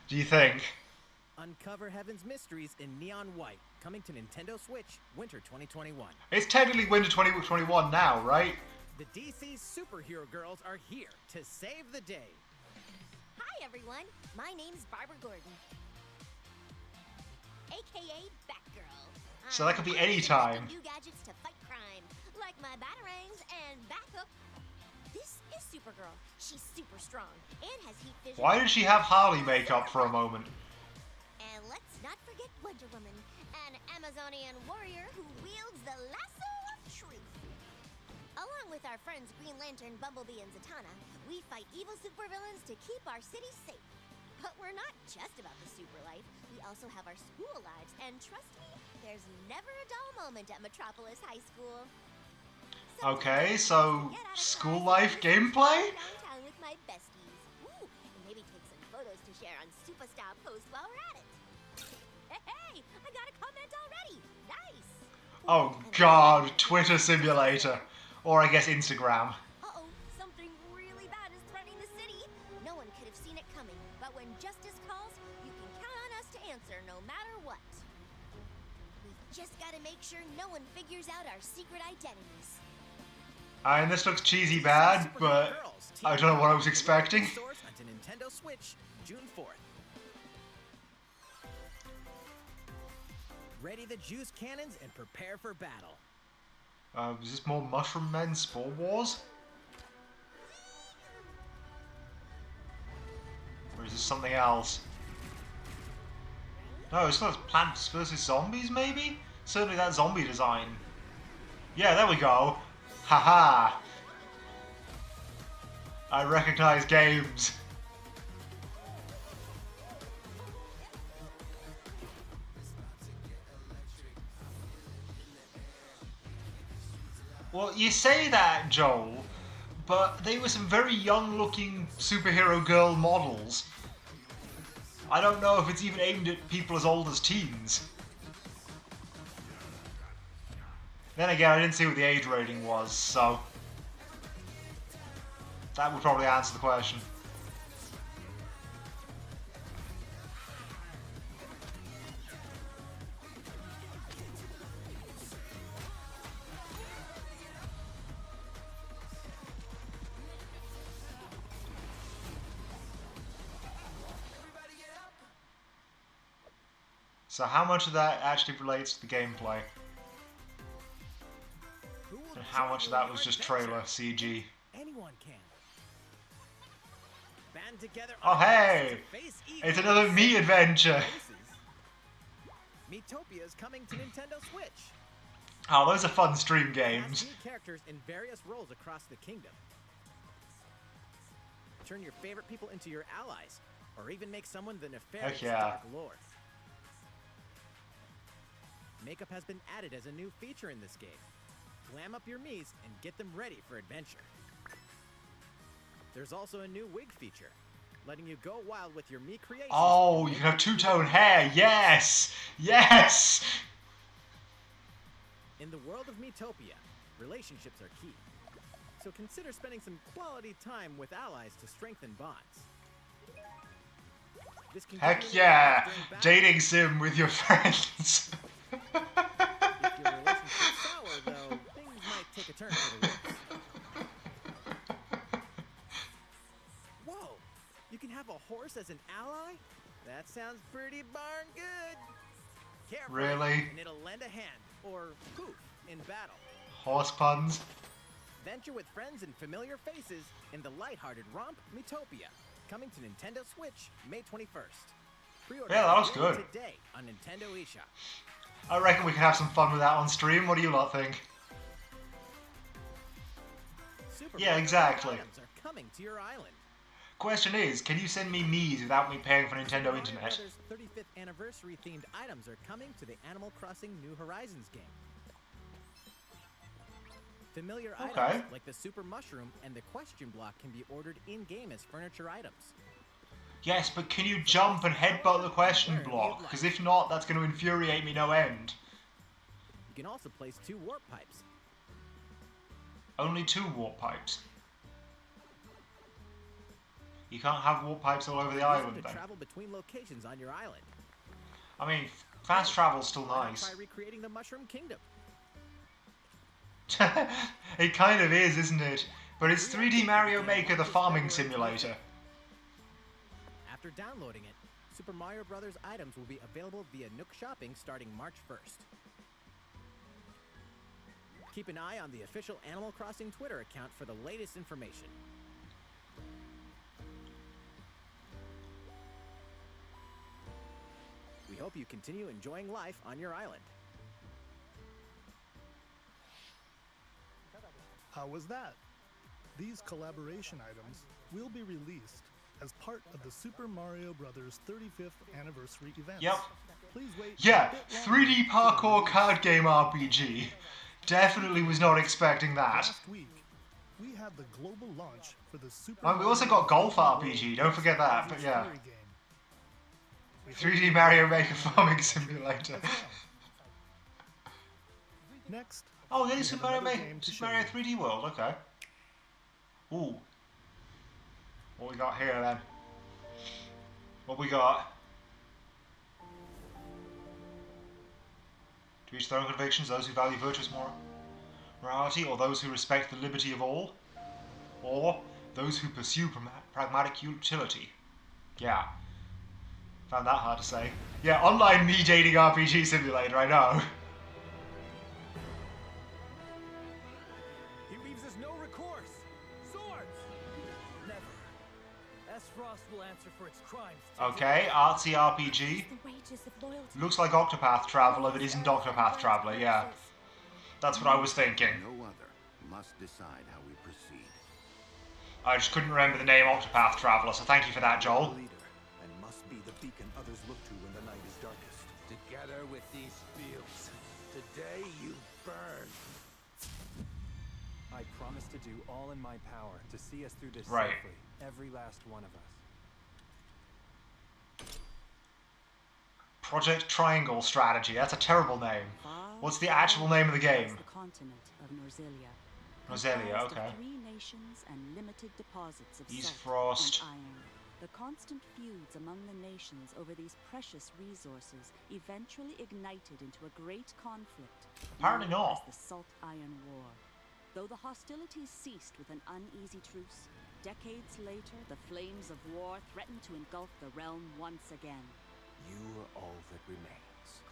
Speaker 1: Do you think?
Speaker 6: Uncover Heaven's mysteries in neon white. Coming to Nintendo Switch, winter 2021.
Speaker 1: It's technically winter 2021 now, right?
Speaker 6: The DC superhero girls are here to save the day.
Speaker 9: Hi everyone, my name's Barbara Gordon, aka Batgirl.
Speaker 1: So that could be
Speaker 9: I'm
Speaker 1: any
Speaker 9: using
Speaker 1: time.
Speaker 9: New gadgets to fight crime, like my batarangs and backup. This is Supergirl. She's super strong and has heat vision.
Speaker 1: Why did she have Harley makeup for a moment?
Speaker 9: And let's not forget Wonder Woman, an Amazonian warrior who wields the lasso of truth. Along with our friends Green Lantern, Bumblebee, and Zatanna, we fight evil supervillains to keep our city safe. But we're not just about the super life. We also have our school lives, and trust me, there's never a dull moment at Metropolis High School.
Speaker 1: Okay,
Speaker 9: sometimes
Speaker 1: so
Speaker 9: get out of
Speaker 1: school
Speaker 9: class
Speaker 1: life
Speaker 9: and just
Speaker 1: gameplay?
Speaker 9: go downtown with my besties. Ooh, and maybe take some photos to share on Superstar Post while we're at it. Hey, I got a comment already. Nice.
Speaker 1: Oh god, Twitter simulator. Or I guess Instagram.
Speaker 9: Uh-oh, something really bad is threatening the city. No one could have seen it coming, but when justice calls, you can count on us to answer no matter what. We've just got to make sure no one figures out our secret identities.
Speaker 1: And this looks cheesy bad, but I don't know what I was expecting.
Speaker 6: Source onto Nintendo Switch, June 4th. Ready the juice cannons and prepare for battle.
Speaker 1: Is this more Mushroom Men Spore Wars? Or is this something else? No, it's not Plants vs. Zombies, maybe? Certainly that zombie design. Yeah, there we go. Haha. I recognize games. Well, you say that, Joel, but they were some very young-looking superhero girl models. I don't know if it's even aimed at people as old as teens. Then again, I didn't see what the age rating was, so that would probably answer the question. So how much of that actually relates to the gameplay?
Speaker 6: Who will
Speaker 1: And how much of that was
Speaker 6: join
Speaker 1: just
Speaker 6: your
Speaker 1: trailer,
Speaker 6: adventure?
Speaker 1: CG?
Speaker 6: Anyone can. Band together
Speaker 1: Oh
Speaker 6: on a quest
Speaker 1: hey!
Speaker 6: to face
Speaker 1: It's
Speaker 6: evil
Speaker 1: another
Speaker 6: and
Speaker 1: me
Speaker 6: save
Speaker 1: adventure!
Speaker 6: places. Miitopia is coming to Nintendo Switch.
Speaker 1: Oh, those are fun stream
Speaker 6: Cast
Speaker 1: games.
Speaker 6: new characters in various roles across the kingdom. Turn your favorite people into your allies, or even make someone the nefarious
Speaker 1: yeah.
Speaker 6: Dark Lord. makeup has been added as a new feature in this game. Glam up your Miis and get them ready for adventure. There's also a new wig feature, letting you go wild with your Mii creations.
Speaker 1: Oh, you can have two-tone hair. Yes! Yes!
Speaker 6: In the world of Miitopia, relationships are key. So consider spending some quality time with allies to strengthen bonds. This can
Speaker 1: Heck
Speaker 6: give you
Speaker 1: yeah!
Speaker 6: during battle.
Speaker 1: Dating sim with your friends.
Speaker 6: If your relationship's sour, though, things might take a turn for the worse. Whoa! You can have a horse as an ally? That sounds pretty darn good. Careful,
Speaker 1: Really?
Speaker 6: and it'll lend a hand, or poof, in battle.
Speaker 1: Horse puns.
Speaker 6: Venture with friends and familiar faces in the lighthearted romp Miitopia, coming to Nintendo Switch May 21st. Pre-order
Speaker 1: Yeah, that looks
Speaker 6: beginning
Speaker 1: good.
Speaker 6: today on Nintendo eShop.
Speaker 1: I reckon we can have some fun with that on stream. What do you lot think?
Speaker 6: Super
Speaker 1: Yeah,
Speaker 6: Mario
Speaker 1: exactly.
Speaker 6: items are coming to your island.
Speaker 1: Question is, can you send me Miis without me paying for Nintendo
Speaker 6: Mario
Speaker 1: Internet?
Speaker 6: Brothers 35th anniversary themed items are coming to the Animal Crossing New Horizons game. Familiar
Speaker 1: Okay.
Speaker 6: items like the Super Mushroom and the Question Block can be ordered in-game as furniture items.
Speaker 1: Yes, but can you jump and headbutt the question block? Because if not, that's going to infuriate me no end.
Speaker 6: You can also place 2 warp pipes.
Speaker 1: Only 2 warp pipes. You can't have warp pipes all over the
Speaker 6: Use them
Speaker 1: island
Speaker 6: to
Speaker 1: then.
Speaker 6: travel between locations on your island.
Speaker 1: I mean, fast travel's still
Speaker 6: Why not
Speaker 1: nice.
Speaker 6: try recreating the Mushroom Kingdom?
Speaker 1: It kind of is, isn't it? But it's 3D Mario Maker, the farming simulator.
Speaker 6: After downloading it, Super Mario Bros. Items will be available via Nook Shopping starting March 1st. Keep an eye on the official Animal Crossing Twitter account for the latest information. We hope you continue enjoying life on your island.
Speaker 5: How was that? These collaboration items will be released as part of the Super Mario Bros. 35th anniversary event.
Speaker 1: Yep.
Speaker 5: Please wait.
Speaker 1: Yeah,
Speaker 5: a bit longer
Speaker 1: 3D
Speaker 5: for
Speaker 1: parkour
Speaker 5: release.
Speaker 1: card game RPG. Definitely was not expecting that.
Speaker 5: Last week, we had the global launch for the Super
Speaker 1: And we also got Golf RPG, don't forget that, but yeah.
Speaker 5: Theory game. We hope
Speaker 1: 3D
Speaker 5: you
Speaker 1: Mario
Speaker 5: enjoy
Speaker 1: Maker
Speaker 5: the
Speaker 1: farming
Speaker 5: game
Speaker 1: simulator.
Speaker 5: as well. Next,
Speaker 1: Oh, yeah,
Speaker 5: we
Speaker 1: Super
Speaker 5: have
Speaker 1: Mario,
Speaker 5: another
Speaker 1: Maker,
Speaker 5: game to
Speaker 1: Super
Speaker 5: show
Speaker 1: Mario
Speaker 5: you.
Speaker 1: 3D World, okay. Ooh. What we got here then? What we got? To each their own convictions, those who value virtuous morality, or those who respect the liberty of all, or those who pursue pragmatic utility. Yeah. Found that hard to say. Yeah, online me dating RPG simulator, I know.
Speaker 2: He leaves us no recourse. Swords! Never. S-Frost will answer for its crimes.
Speaker 1: Okay, artsy RPG.
Speaker 3: The wages of loyalty.
Speaker 1: Looks like Octopath Traveler, but isn't Octopath Traveler, yeah. That's what I was thinking.
Speaker 4: No other must decide how we proceed.
Speaker 1: I just couldn't remember the name Octopath Traveler, so thank you for that, Joel.
Speaker 10: Leader, and must be the beacon others look to when the night is darkest.
Speaker 2: Together with these fields. Today you burn.
Speaker 11: I promise to do all in my power to see us through this
Speaker 1: Right.
Speaker 11: safely, every last one of us.
Speaker 1: Project Triangle Strategy, that's a terrible name. What's the actual name of the game?
Speaker 12: The continent of Norzelia.
Speaker 1: Roselia,
Speaker 12: Comprised of
Speaker 1: okay.
Speaker 12: 3 nations and limited deposits of
Speaker 1: East
Speaker 12: salt
Speaker 1: Frost.
Speaker 12: and iron. The constant feuds among the nations over these precious resources eventually ignited into a great conflict.
Speaker 1: Apparently
Speaker 12: known
Speaker 1: not.
Speaker 12: as the Salt Iron War. Though the hostilities ceased with an uneasy truce, decades later the flames of war threatened to engulf the realm once again.
Speaker 10: You are all that remains.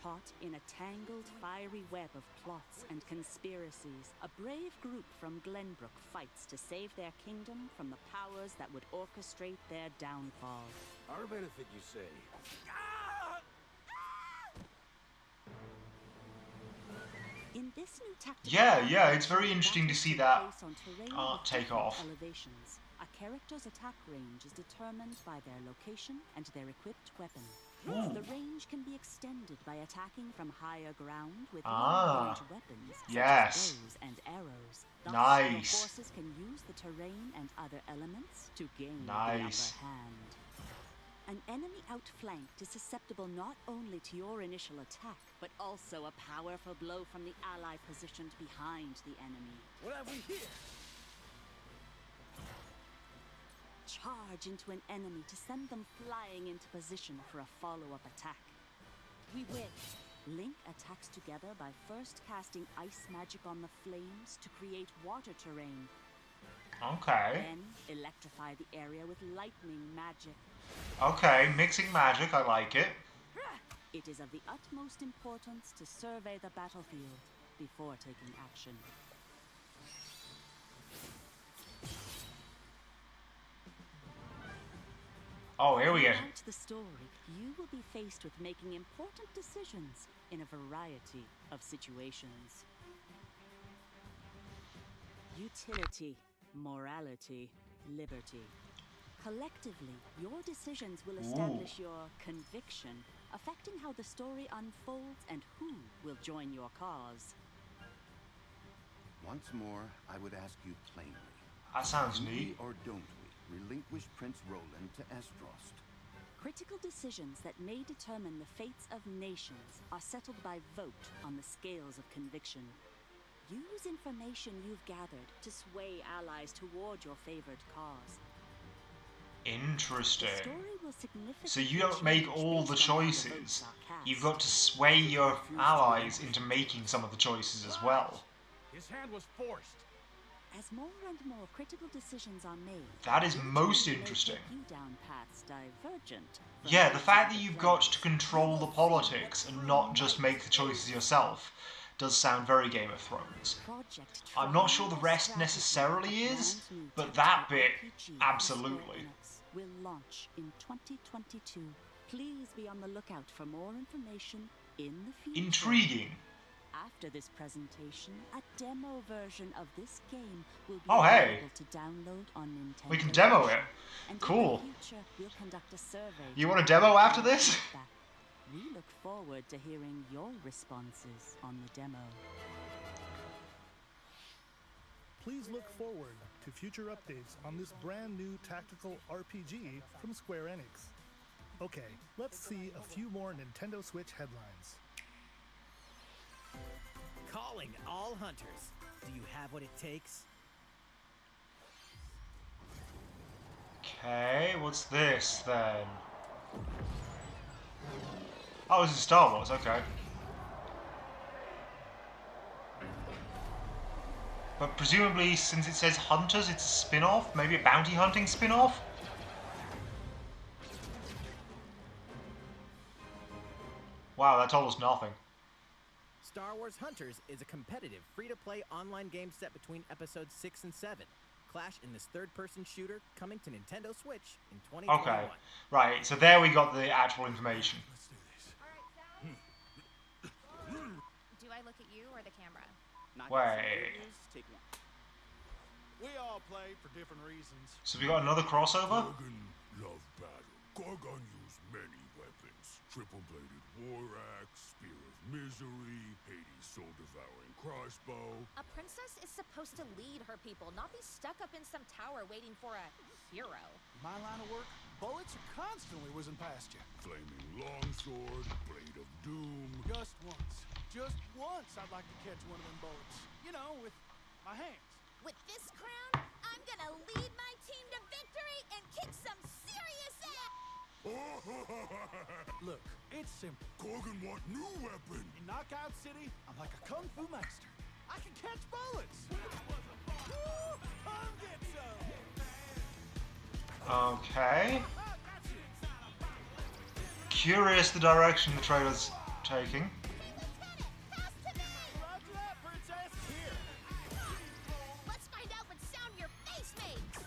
Speaker 12: Caught in a tangled, fiery web of plots and conspiracies, a brave group from Glenbrook fights to save their kingdom from the powers that would orchestrate their downfall.
Speaker 2: Our benefit, you say?
Speaker 12: In this new tactical
Speaker 1: Yeah, it's
Speaker 12: game,
Speaker 1: very interesting to
Speaker 12: battles
Speaker 1: see
Speaker 12: take
Speaker 1: that
Speaker 12: place on terrain
Speaker 1: art
Speaker 12: with
Speaker 1: take
Speaker 12: different
Speaker 1: off.
Speaker 12: Elevations. A character's attack range is determined by their location and their equipped weapon. The range can be extended by attacking from higher ground with
Speaker 1: Ah.
Speaker 12: long-range weapons such
Speaker 1: Yes.
Speaker 12: as bows and arrows. Thus,
Speaker 1: Nice.
Speaker 12: your forces can use the terrain and other elements to gain
Speaker 1: Nice.
Speaker 12: the upper hand. An enemy outflanked is susceptible not only to your initial attack, but also a powerful blow from the ally positioned behind the enemy.
Speaker 2: What have we here?
Speaker 12: Charge into an enemy to send them flying into position for a follow-up attack. We win. Link attacks together by first casting ice magic on the flames to create water terrain.
Speaker 1: Okay.
Speaker 12: Then electrify the area with lightning magic.
Speaker 1: Okay, mixing magic, I like it.
Speaker 12: It is of the utmost importance to survey the battlefield before taking action.
Speaker 1: Oh, here we go.
Speaker 12: Throughout the story, you will be faced with making important decisions in a variety of situations. Utility, morality, liberty. Collectively, your decisions will establish your conviction, affecting how the story unfolds and who will join your cause.
Speaker 13: Once more, I would ask you plainly.
Speaker 1: That sounds
Speaker 13: Do we
Speaker 1: neat.
Speaker 13: or don't we relinquish Prince Roland to Estrost?
Speaker 12: Critical decisions that may determine the fates of nations are settled by vote on the scales of conviction. Use information you've gathered to sway allies toward your favored cause.
Speaker 1: Interesting.
Speaker 12: The story will significantly
Speaker 1: So you don't make
Speaker 12: change
Speaker 1: all the
Speaker 12: based on how votes
Speaker 1: choices.
Speaker 12: are cast.
Speaker 1: You've got to sway your allies into making some of the choices as well.
Speaker 2: His hand was forced.
Speaker 12: As more and more critical decisions are made,
Speaker 1: That is
Speaker 12: your
Speaker 1: most
Speaker 12: team may
Speaker 1: interesting.
Speaker 12: take you down paths divergent from
Speaker 1: Yeah, the
Speaker 12: those
Speaker 1: fact
Speaker 12: of
Speaker 1: that
Speaker 12: the
Speaker 1: you've got
Speaker 12: players.
Speaker 1: to control the politics and not just make the choices yourself does sound very Game of Thrones.
Speaker 12: Project
Speaker 1: I'm not sure the
Speaker 12: Triangle
Speaker 1: rest
Speaker 12: Strategy,
Speaker 1: necessarily
Speaker 12: a
Speaker 1: is,
Speaker 12: brand new
Speaker 1: but that
Speaker 12: tactical
Speaker 1: bit,
Speaker 12: RPG from
Speaker 1: absolutely.
Speaker 12: Square Enix will launch in 2022. Please be on the lookout for more information in the future.
Speaker 1: Intriguing.
Speaker 12: After this presentation, a demo version of this game will be
Speaker 1: Oh, hey.
Speaker 12: available to download on Nintendo.
Speaker 1: We can demo it.
Speaker 12: And
Speaker 1: Cool.
Speaker 12: in the future, we'll conduct a survey.
Speaker 1: You
Speaker 12: to
Speaker 1: want a demo
Speaker 12: gather
Speaker 1: after
Speaker 12: your
Speaker 1: this?
Speaker 12: feedback. We look forward to hearing your responses on the demo.
Speaker 5: Please look forward to future updates on this brand new tactical RPG from Square Enix. Okay, let's see a few more Nintendo Switch headlines.
Speaker 6: Calling all hunters. Do you have what it takes?
Speaker 1: Okay, what's this then? Oh, this is Star Wars, okay. But presumably, since it says Hunters, it's a spin-off? Maybe a bounty hunting spin-off? Wow, that told us nothing.
Speaker 6: Star Wars Hunters is a competitive, free-to-play online game set between episodes 6 and 7. Clash in this third-person shooter coming to Nintendo Switch in 2021.
Speaker 1: Okay, right, so there we got the actual information.
Speaker 14: Do I look at you or the camera?
Speaker 1: Wait,
Speaker 10: Take one.
Speaker 4: We all play for different reasons.
Speaker 1: so we got another crossover?
Speaker 15: Gorgon loved battle. Gorgon used many weapons. Triple-bladed war axe, spear of misery, Hades' soul-devouring crossbow.
Speaker 14: A princess is supposed to lead her people, not be stuck up in some tower waiting for a hero.
Speaker 4: My line of work, bullets are constantly whizzing past you.
Speaker 15: Flaming longsword, blade of doom.
Speaker 4: Just once I'd like to catch one of them bullets. You know, with my hands.
Speaker 9: With this crown, I'm gonna lead my team to victory and kick some serious ass!
Speaker 4: Look, it's simple.
Speaker 15: Gorgon want new weapon.
Speaker 4: In Knockout City, I'm like a kung fu master. I can catch bullets. Woo! Come get some.
Speaker 1: Okay. Curious the direction the trailer's taking.
Speaker 4: Roger that, princess. Here.
Speaker 9: Let's find out what sound your face makes!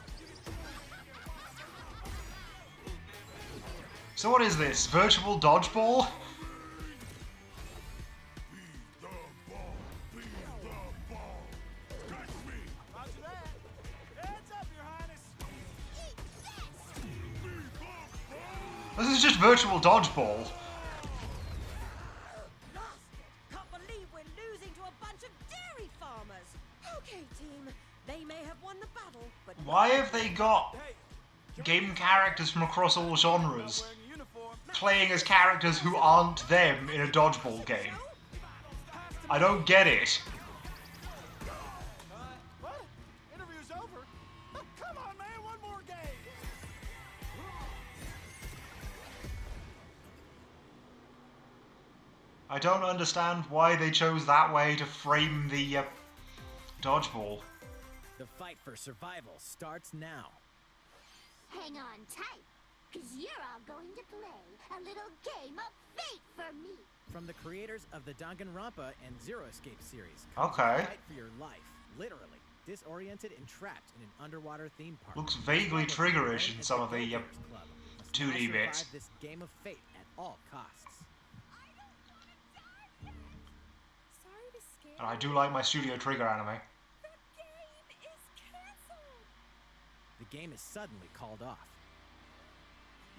Speaker 1: So what is this? Virtual dodgeball?
Speaker 4: Roger that. Heads up, your highness.
Speaker 9: Eat this!
Speaker 1: This is just virtual dodgeball.
Speaker 16: Can't believe we're losing to a bunch of dairy farmers. Okay, team. They may have won the battle, but
Speaker 1: Why have they got game characters from across all genres playing as characters who aren't them in a dodgeball game? I don't get it.
Speaker 4: What? Interview's over? Oh, come on, man, one more game.
Speaker 1: I don't understand why they chose that way to frame the dodgeball.
Speaker 6: The fight for survival starts now.
Speaker 9: Hang on tight, because you're all going to play a little game of fate for me.
Speaker 6: From the creators of the Danganronpa and Zero Escape series.
Speaker 1: Okay.
Speaker 6: Fight for your life, literally. Disoriented and trapped in an underwater theme park.
Speaker 1: Looks vaguely triggerish in some of the 2D bits.
Speaker 6: Survive this game of fate at all costs.
Speaker 3: Sorry to scare
Speaker 1: And I do like my Studio Trigger anime.
Speaker 6: The game is suddenly called off.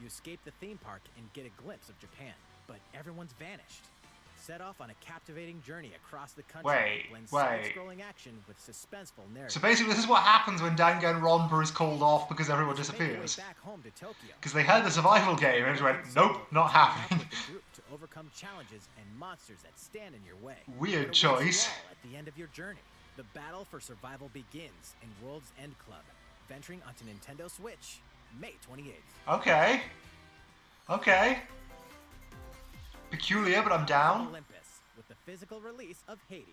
Speaker 6: You escape the theme park and get a glimpse of Japan, but everyone's vanished. Set off on a captivating journey across the country.
Speaker 1: Wait.
Speaker 6: Side-scrolling action with suspenseful narrative.
Speaker 1: So basically this is what happens when Danganronpa is called off because everyone disappears.
Speaker 6: Back home to Tokyo.
Speaker 1: Because they had the survival game and it went, nope, not happening.
Speaker 6: To overcome challenges and monsters that stand in your way.
Speaker 1: Weird
Speaker 6: But it awaits
Speaker 1: choice.
Speaker 6: you all at the end of your journey. The battle for survival begins in World's End Club, venturing onto Nintendo Switch, May 28th.
Speaker 1: Okay. Okay. Peculiar, but I'm down.
Speaker 6: Olympus, with the physical release of Hades.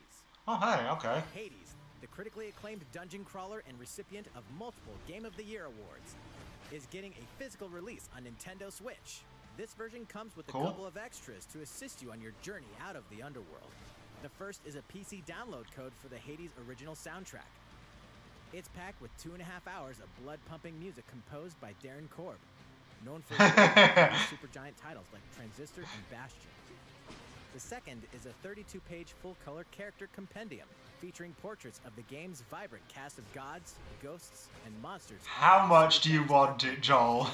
Speaker 1: Oh, hey, okay.
Speaker 6: Hades, the critically acclaimed dungeon crawler and recipient of multiple Game of the Year awards, is getting a physical release on Nintendo Switch. This version comes with a
Speaker 1: Cool.
Speaker 6: couple of extras to assist you on your journey out of the underworld. The first is a PC download code for the Hades original soundtrack. It's packed with 2.5 hours of blood-pumping music composed by Darren Korb, known for supergiant titles like Transistor and Bastion. The second is a 32-page full-color character compendium featuring portraits of the game's vibrant cast of gods, ghosts, and monsters.
Speaker 1: How much do you want it, Joel?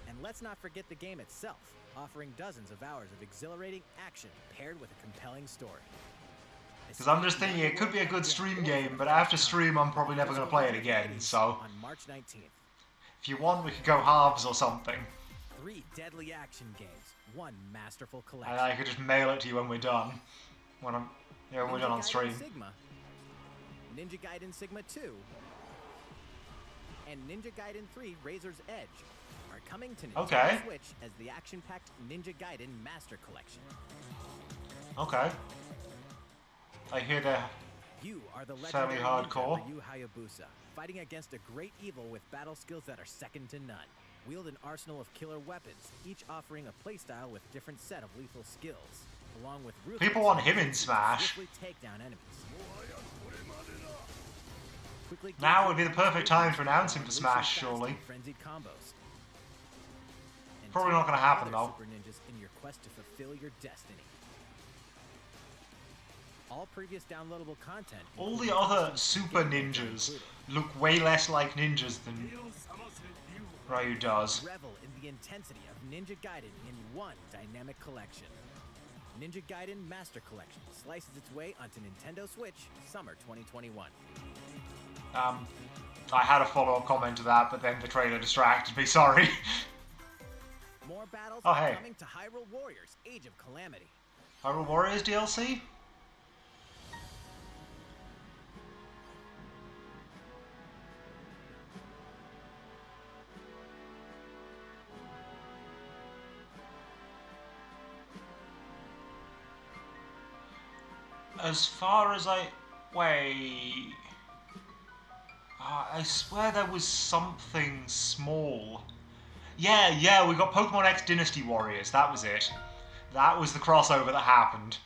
Speaker 6: And let's not forget the game itself, offering dozens of hours of exhilarating action paired with a compelling story.
Speaker 1: Because I'm just thinking it could be a good stream game, but after stream I'm probably never going to play it again, so...
Speaker 6: On March 19th.
Speaker 1: If you want, we could go halves or something.
Speaker 6: 3 deadly action games, 1 masterful collection.
Speaker 1: And I could just mail it to you when we're done. When we're done on stream.
Speaker 6: Sigma, Ninja Gaiden Sigma 2, and Ninja Gaiden 3 Razor's Edge are coming to Nintendo Switch as the action-packed Ninja Gaiden Master Collection.
Speaker 1: Okay. I hear they're
Speaker 6: You are the
Speaker 1: fairly
Speaker 6: legendary
Speaker 1: hardcore.
Speaker 6: ninja Ryu Hayabusa, fighting against a great evil with battle skills that are second to none. Wield an arsenal of killer weapons, each offering a playstyle with different set of lethal skills, along with ruthless
Speaker 1: People want him in Smash.
Speaker 6: swiftly take down enemies. Quickly
Speaker 1: Now would be the perfect time to announce him for Smash, surely.
Speaker 6: frenzied combos. And
Speaker 1: Probably
Speaker 6: take
Speaker 1: not going to
Speaker 6: on
Speaker 1: happen,
Speaker 6: other
Speaker 1: though.
Speaker 6: Super ninjas in your quest to fulfill your destiny. All previous downloadable content.
Speaker 1: All the other Super Ninjas look way less like ninjas than Ryu does.
Speaker 6: Revel in the intensity of Ninja Gaiden in one dynamic collection. Ninja Gaiden Master Collection slices its way onto Nintendo Switch summer 2021.
Speaker 1: I had a follow-up comment to that, but then the trailer distracted me, sorry.
Speaker 6: More battles
Speaker 1: Oh,
Speaker 6: are
Speaker 1: hey.
Speaker 6: coming to Hyrule Warriors Age of Calamity.
Speaker 1: Hyrule Warriors DLC? As far as wait... I swear there was something small. Yeah, we got Pokemon X Dynasty Warriors, that was it. That was the crossover that happened.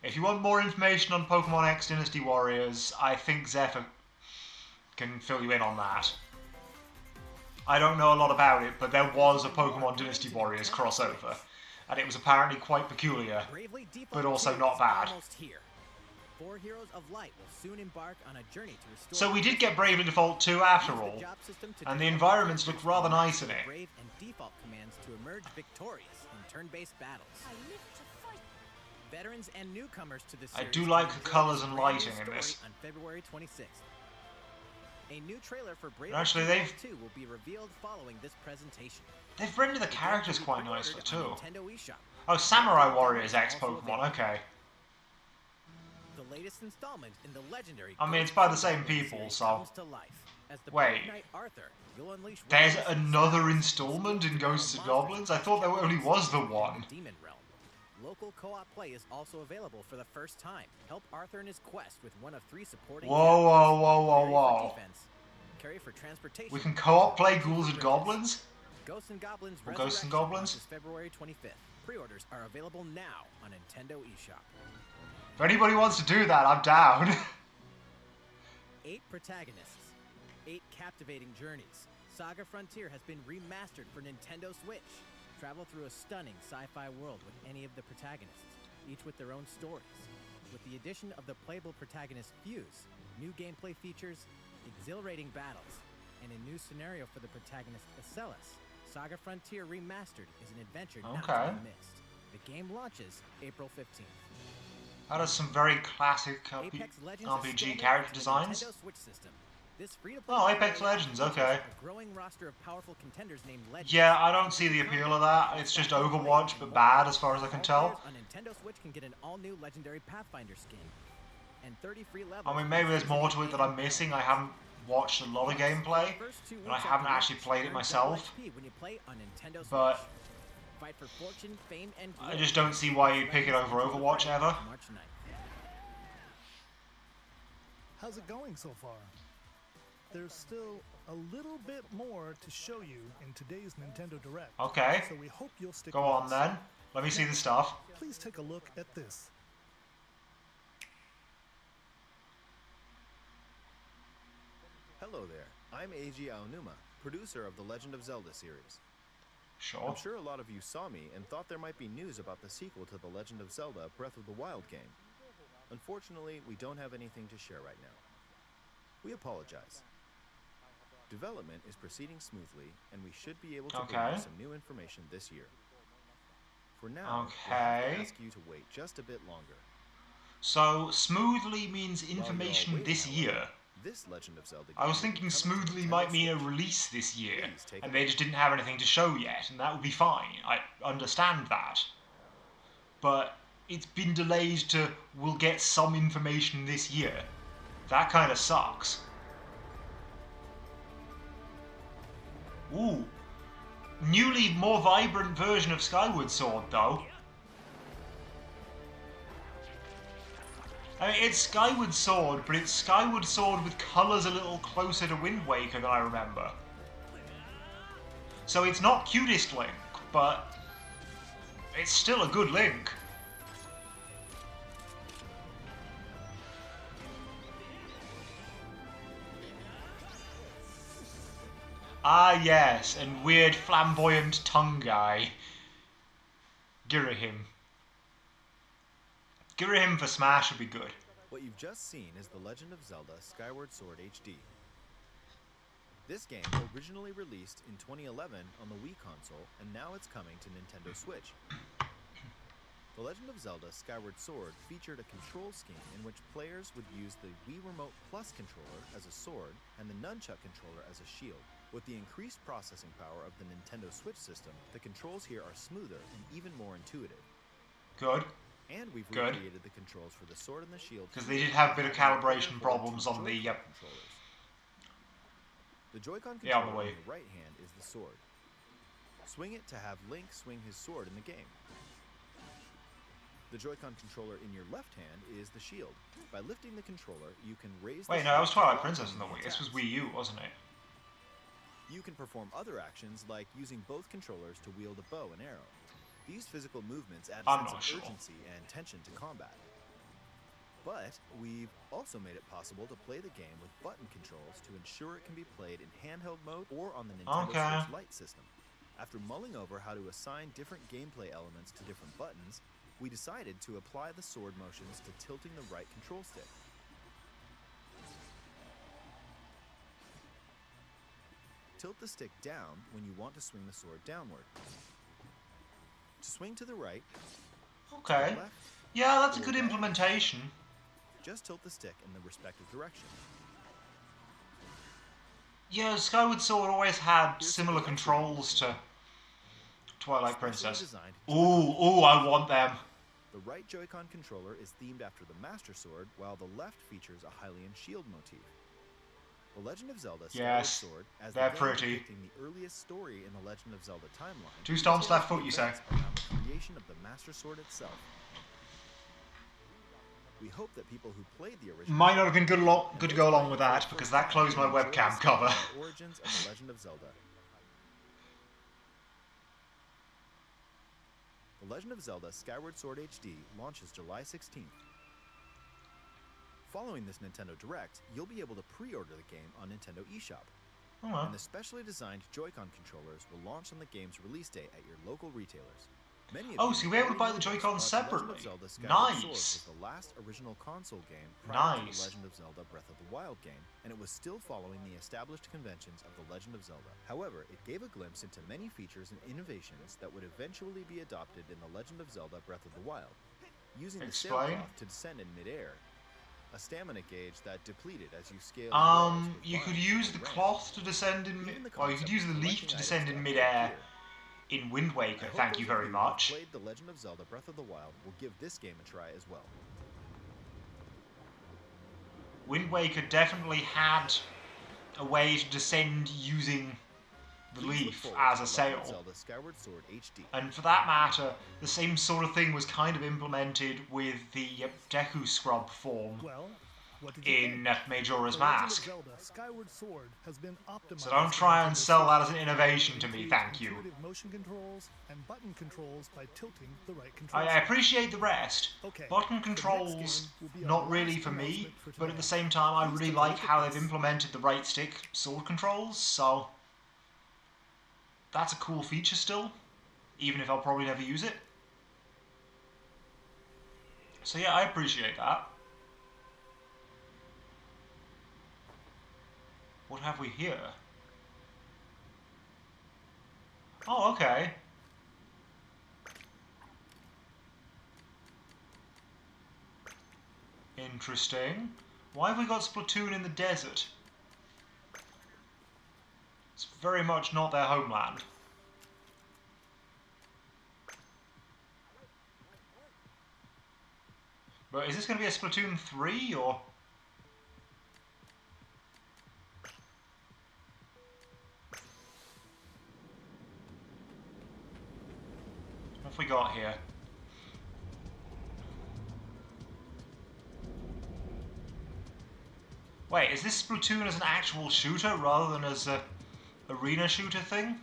Speaker 1: If you want more information on Pokemon X Dynasty Warriors, I think Zephyr can fill you in on that. I don't know a lot about it, but there was a Pokemon Dynasty Warriors crossover, and it was apparently quite peculiar, but also not bad.
Speaker 6: Almost here. 4 Heroes of Light will soon embark on a journey to restore...
Speaker 1: So we did get Bravely Default 2 after all, and the environments look rather nice in it.
Speaker 6: Brave and default commands to emerge victorious in turn-based battles. Veterans and newcomers to the series
Speaker 1: I do like the colours and lighting in this.
Speaker 6: On February 26th. A new trailer for Brave
Speaker 1: Actually,
Speaker 6: Default 2 will be revealed following this presentation.
Speaker 1: They've rendered the characters quite nicely too.
Speaker 6: Nintendo eShop.
Speaker 1: Oh, Samurai Warriors X Pokemon, okay.
Speaker 6: The latest installment in the legendary...
Speaker 1: I mean, it's by the same people, so... Wait. There's another installment in Ghosts and Goblins? I thought there only was the one.
Speaker 6: Local co-op play is also available for the first time. Help Arthur in his quest with one of 3 supporting...
Speaker 1: Whoa.
Speaker 6: Carry for transportation.
Speaker 1: We can co-op play Ghouls and Goblins?
Speaker 6: Ghosts and Goblins
Speaker 1: or Ghosts and Goblins?
Speaker 6: Is February 25th. Pre-orders are available now on Nintendo eShop.
Speaker 1: If anybody wants to do that, I'm down.
Speaker 6: 8 protagonists, 8 captivating journeys. Saga Frontier has been remastered for Nintendo Switch. Travel through a stunning sci-fi world with any of the protagonists, each with their own stories. With the addition of the playable protagonist Fuse, new gameplay features, exhilarating battles, and a new scenario for the protagonist Acellus, Saga Frontier Remastered is an adventure not to be missed. The game launches April 15th.
Speaker 1: That is some very classic RPG character designs. Oh, Apex Legends, okay. Yeah, I don't see the appeal of that. It's just Overwatch, but bad as far as I can tell.
Speaker 6: On Nintendo Switch can get an all-new legendary Pathfinder skin and 30 free levels.
Speaker 1: I mean, maybe there's more to it that I'm missing. I haven't watched a lot of gameplay, and I haven't actually played it myself. But I just don't see why you'd pick it over Overwatch ever.
Speaker 5: How's it going so far? There's still a little bit more to show you in today's Nintendo Direct.
Speaker 1: Okay.
Speaker 5: So we hope you'll stick
Speaker 1: Go
Speaker 5: with
Speaker 1: on
Speaker 5: us.
Speaker 1: then. Let me see the stuff.
Speaker 5: Please take a look at this.
Speaker 17: Hello there. I'm Eiji Aonuma, producer of the Legend of Zelda series.
Speaker 1: Sure.
Speaker 17: I'm sure a lot of you saw me and thought there might be news about the sequel to The Legend of Zelda Breath of the Wild game. Unfortunately, we don't have anything to share right now. We apologize. Development is proceeding smoothly, and we should be able to bring you some new information this year. For now, we'll have to ask you to wait just a bit longer.
Speaker 1: So, smoothly means information this year.
Speaker 17: This Legend of Zelda
Speaker 1: I was thinking smoothly might mean a release this year, and they just didn't have anything to show yet, and that would be fine. I understand that. But it's been delayed to we'll get some information this year. That kind of sucks. Ooh. Newly more vibrant version of Skyward Sword, though. I mean, it's Skyward Sword, but it's Skyward Sword with colours a little closer to Wind Waker than I remember. So it's not cutest Link, but it's still a good Link. Ah yes, and weird flamboyant tongue guy. Girahim. Girahim for Smash would be good.
Speaker 17: What you've just seen is The Legend of Zelda Skyward Sword HD. This game originally released in 2011 on the Wii console, and now it's coming to Nintendo Switch. The Legend of Zelda Skyward Sword featured a control scheme in which players would use the Wii Remote Plus controller as a sword and the Nunchuck controller as a shield. With the increased processing power of the Nintendo Switch system, the controls here are smoother and even more intuitive.
Speaker 1: Good.
Speaker 17: And we've recreated the controls for the sword and the shield.
Speaker 1: Because they did have a bit of calibration problems on the
Speaker 17: controllers. The Joy-Con controller
Speaker 1: on the
Speaker 17: in the right hand is the sword. Swing it to have Link swing his sword in the game. The Joy-Con controller in your left hand is the shield. By lifting the controller, you can raise
Speaker 1: Wait,
Speaker 17: the
Speaker 1: no, that was
Speaker 17: shield
Speaker 1: Twilight
Speaker 17: to
Speaker 1: Princess in the
Speaker 17: block
Speaker 1: Wii. This was
Speaker 17: attacks.
Speaker 1: Wii U, wasn't it?
Speaker 17: You can perform other actions like using both controllers to wield a bow and arrow. These physical movements add a
Speaker 1: I'm
Speaker 17: sense
Speaker 1: not
Speaker 17: of
Speaker 1: sure.
Speaker 17: urgency and tension to combat. But we've also made it possible to play the game with button controls to ensure it can be played in handheld mode or on the Nintendo Switch Lite system. After mulling over how to assign different gameplay elements to different buttons, we decided to apply the sword motions to tilting the right control stick. Tilt the stick down when you want to swing the sword downward. To swing to the right,
Speaker 1: Okay.
Speaker 17: to the left,
Speaker 1: Yeah, that's a
Speaker 17: or
Speaker 1: good
Speaker 17: right,
Speaker 1: implementation.
Speaker 17: just tilt the stick in the respective direction.
Speaker 1: Yeah, Skyward Sword always had similar controls to Twilight Princess.
Speaker 17: designed
Speaker 1: Ooh, I want them.
Speaker 17: The right Joy-Con controller is themed after the Master Sword, while the left features a Hylian shield motif. The Legend of Zelda Skyward
Speaker 1: Yes,
Speaker 17: Sword, as
Speaker 1: they're
Speaker 17: the game
Speaker 1: pretty.
Speaker 17: depicting the earliest story in the Legend of Zelda timeline,
Speaker 1: 2 stomps left foot, you
Speaker 17: events
Speaker 1: say?
Speaker 17: around the creation of the Master Sword itself. We hope that people who played the original
Speaker 1: Might not have been good to go along with that, because that closed my webcam cover.
Speaker 17: the origins of the Legend of Zelda. The Legend of Zelda Skyward Sword HD launches July 16th. Following this Nintendo Direct, you'll be able to pre-order the game on Nintendo eShop.
Speaker 1: Oh, well.
Speaker 17: And the specially designed Joy-Con controllers will launch on the game's release date at your local retailers. Many of
Speaker 1: Oh,
Speaker 17: you
Speaker 1: so you'll be able to buy the
Speaker 17: already know
Speaker 1: Joy-Cons
Speaker 17: about The Legend
Speaker 1: separately.
Speaker 17: of Zelda Skyward Sword
Speaker 1: Nice.
Speaker 17: was the last original console game prior to
Speaker 1: Nice.
Speaker 17: The Legend of Zelda Breath of the Wild game, and it was still following the established conventions of The Legend of Zelda. However, it gave a glimpse into many features and innovations that would eventually be adopted in The Legend of Zelda Breath of the Wild. Using the
Speaker 1: Explain.
Speaker 17: sailcloth to descend in midair, a stamina gauge that depleted as you scaled
Speaker 1: You could use the cloth to descend in well, you could use the leaf to descend in midair in Wind Waker, thank you very much.
Speaker 17: Played The Legend of Zelda Breath of the Wild will give this game a try as well.
Speaker 1: Wind Waker definitely had a way to descend using the
Speaker 17: Please look
Speaker 1: leaf
Speaker 17: forward
Speaker 1: as
Speaker 17: to
Speaker 1: a
Speaker 17: The Legend
Speaker 1: sail.
Speaker 17: of Zelda Skyward Sword HD.
Speaker 1: And for that matter, the same sort of thing was kind of implemented with the Deku Scrub form
Speaker 5: Well, what did you
Speaker 1: in
Speaker 5: think?
Speaker 1: Majora's
Speaker 5: The Legend of
Speaker 1: Mask.
Speaker 5: Zelda Skyward Sword has been optimized
Speaker 1: So don't
Speaker 5: for
Speaker 1: try and
Speaker 5: Nintendo
Speaker 1: sell that
Speaker 5: Switch.
Speaker 1: as an innovation to
Speaker 5: It
Speaker 1: me,
Speaker 5: includes
Speaker 1: thank you.
Speaker 5: intuitive motion controls and button controls by tilting the right control
Speaker 1: I
Speaker 5: stick.
Speaker 1: appreciate the rest.
Speaker 5: Okay,
Speaker 1: Button
Speaker 5: the next
Speaker 1: controls,
Speaker 5: game will be our
Speaker 1: not really
Speaker 5: last
Speaker 1: for me,
Speaker 5: announcement for
Speaker 1: but at
Speaker 5: today.
Speaker 1: the same time, I
Speaker 5: Please
Speaker 1: really
Speaker 5: take a
Speaker 1: like
Speaker 5: look at
Speaker 1: how they've
Speaker 5: this.
Speaker 1: implemented the right stick sword controls, so that's a cool feature still, even if I'll probably never use it. So yeah, I appreciate that. What have we here? Oh, okay. Interesting. Why have we got Splatoon in the desert? It's very much not their homeland. But is this going to be a Splatoon 3 or... What have we got here? Wait, is this Splatoon as an actual shooter rather than as a arena shooter thing?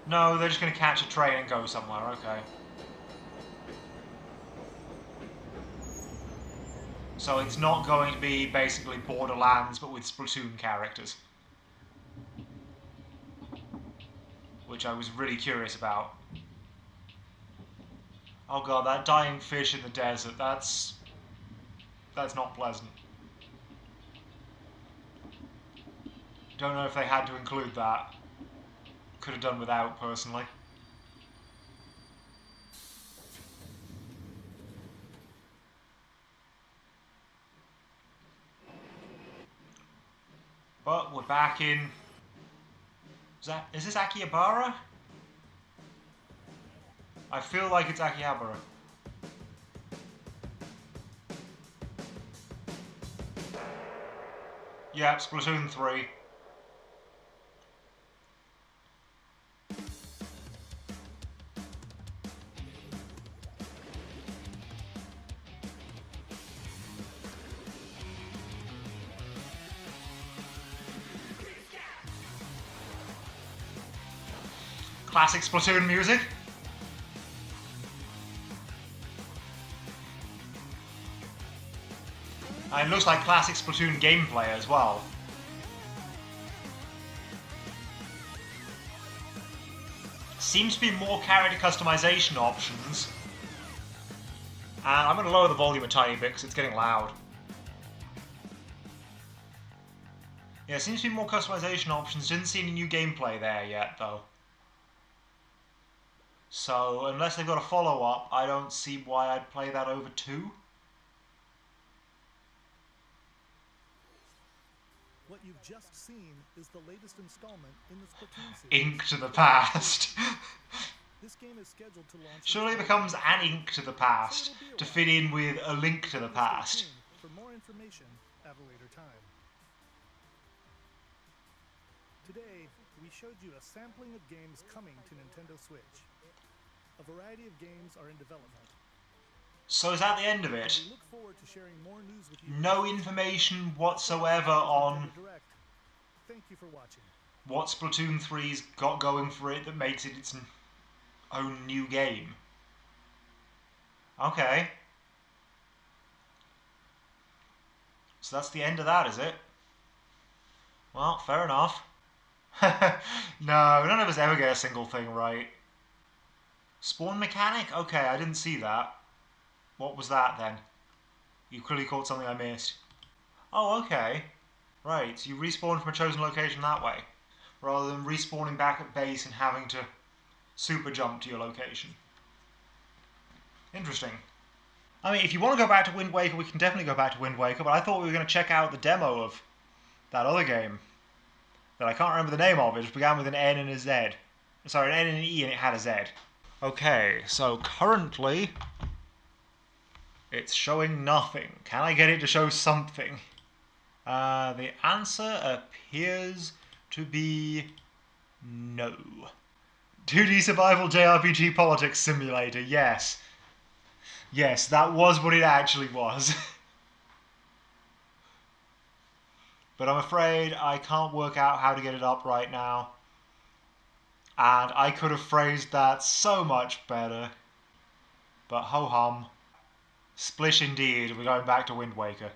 Speaker 1: No, they're just going to catch a train and go somewhere, okay. So it's not going to be basically Borderlands, but with Splatoon characters. Which I was really curious about. Oh god, that dying fish in the desert, that's not pleasant. Don't know if they had to include that. Could have done without, personally. But we're back in... Is this Akihabara? I feel like it's Akihabara. Yeah, Splatoon 3. Classic Splatoon music. And it looks like classic Splatoon gameplay as well. Seems to be more character customization options. And I'm going to lower the volume a tiny bit because it's getting loud. Yeah, seems to be more customization options. Didn't see any new gameplay there yet, though. So, unless they've got a follow-up, I don't see why I'd play that over 2.
Speaker 5: What you've just seen is the latest installment in the Splatoon series.
Speaker 1: Ink to the Past.
Speaker 5: This game is scheduled to launch.
Speaker 1: Surely it becomes an Ink to the Past to fit in with A Link to the Past.
Speaker 5: For more information at a later time. Today, we showed you a sampling of games coming to Nintendo Switch. A variety of games are in development.
Speaker 1: So is that the end of it?
Speaker 5: We look forward to sharing more news with you.
Speaker 1: No information whatsoever on
Speaker 5: Thank you for watching.
Speaker 1: what Splatoon 3's got going for it that makes it its own new game. Okay. So that's the end of that, is it? Well, fair enough. No, none of us ever get a single thing right. Spawn mechanic? Okay, I didn't see that. What was that then? You clearly caught something I missed. Oh, okay. Right, so you respawn from a chosen location that way, rather than respawning back at base and having to super jump to your location. Interesting. I mean, if you want to go back to Wind Waker, we can definitely go back to Wind Waker, but I thought we were going to check out the demo of that other game that I can't remember the name of. It began with an N and a Z. Sorry, an N and an E, and it had a Z. Okay, so currently it's showing nothing. Can I get it to show something? The answer appears to be no. 2D Survival JRPG Politics Simulator, yes. Yes, that was what it actually was. But I'm afraid I can't work out how to get it up right now. And I could have phrased that so much better. But ho-hum. Splish indeed, we're going back to Wind Waker.